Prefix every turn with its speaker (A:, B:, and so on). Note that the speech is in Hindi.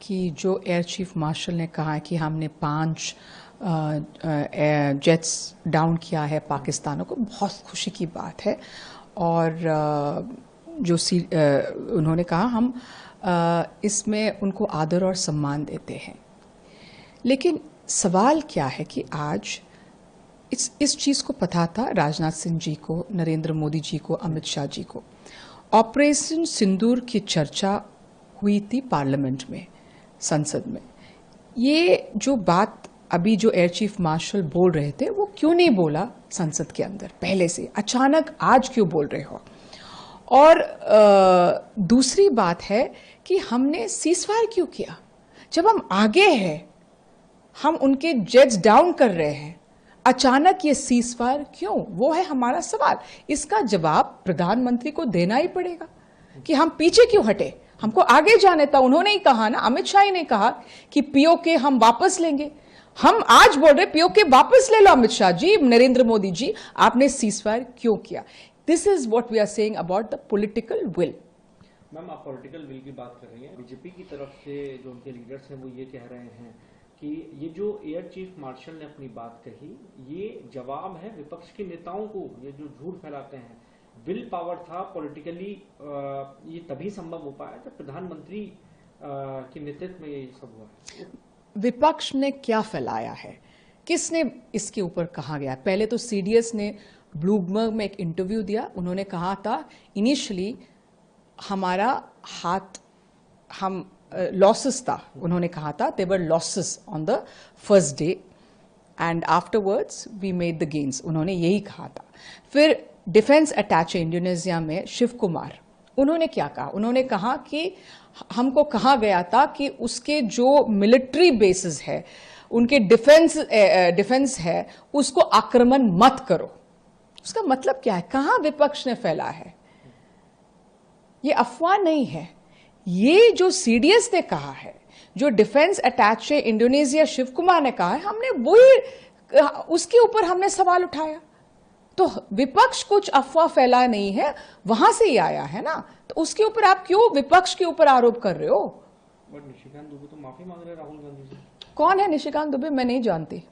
A: कि जो एयर चीफ मार्शल ने कहा है कि हमने 5 जेट्स डाउन किया है पाकिस्तानों को, बहुत खुशी की बात है। और उन्होंने कहा हम इसमें उनको आदर और सम्मान देते हैं। लेकिन सवाल क्या है कि आज इस चीज़ को पता था राजनाथ सिंह जी को, नरेंद्र मोदी जी को, अमित शाह जी को। ऑपरेशन सिंदूर की चर्चा हुई थी पार्लियामेंट में, संसद में। ये जो बात अभी जो एयर चीफ मार्शल बोल रहे थे वो क्यों नहीं बोला संसद के अंदर पहले से, अचानक आज क्यों बोल रहे हो? और दूसरी बात है कि हमने सीजफायर क्यों किया जब हम आगे हैं, हम उनके जेट्स डाउन कर रहे हैं, अचानक ये सीजफायर क्यों? वो है हमारा सवाल। इसका जवाब प्रधानमंत्री को देना ही पड़ेगा कि हम पीछे क्यों हटे, हमको आगे जाने था। उन्होंने ही कहा ना, अमित शाह ने कहा कि पीओके हम वापस लेंगे। हम आज बोल रहे पीओके वापस ले लो अमित शाह जी, नरेंद्र मोदी जी, आपने सीजफायर क्यों किया? This is what we are saying about the political will.
B: Ma'am, आप पॉलिटिकल विल की बात कर रही हैं। बीजेपी की तरफ से जो उनके लीडर्स हैं वो ये कह रहे हैं कि ये जो एयर चीफ मार्शल ने अपनी बात कही, ये जवाब है विपक्ष के नेताओं को, ये जो झूठ फैलाते हैं। विल पावर था पॉलिटिकली, ये तभी संभव हो पाया जब प्रधानमंत्री के नेतृत्व में ये सब हुआ।
A: विपक्ष ने क्या फैलाया है, किसने इसके ऊपर कहा गया? पहले तो सीडीएस ने ब्लूमबर्ग में एक इंटरव्यू दिया, उन्होंने कहा था इनिशियली हमारा हाथ हम लॉसेस था, उन्होंने कहा था there were losses on the first day and afterwards we made the gains, उन्होंने यही कहा था। फिर डिफेंस अटैचे इंडोनेशिया में शिव कुमार, उन्होंने क्या कहा? उन्होंने कहा कि हमको कहा गया था कि उसके जो मिलिट्री बेसिस है, उनके डिफेंस है, उसको आक्रमण मत करो। उसका मतलब क्या है? कहां विपक्ष ने फैला है? ये अफवाह नहीं है, ये जो सीडीएस ने कहा है, जो defence attache Indonesia Shiv Kumar ने कहा है, हमने वही उसके ऊपर हमने सवाल उठाया। तो विपक्ष कुछ अफवाह फैला नहीं है, वहां से ही आया है ना, तो उसके ऊपर आप क्यों विपक्ष के ऊपर आरोप कर रहे हो?
B: बट निशिकांत दुबे तो माफी मांग रहे हैं राहुल गांधी से।
A: कौन है निशिकांत दुबे? मैं नहीं जानती।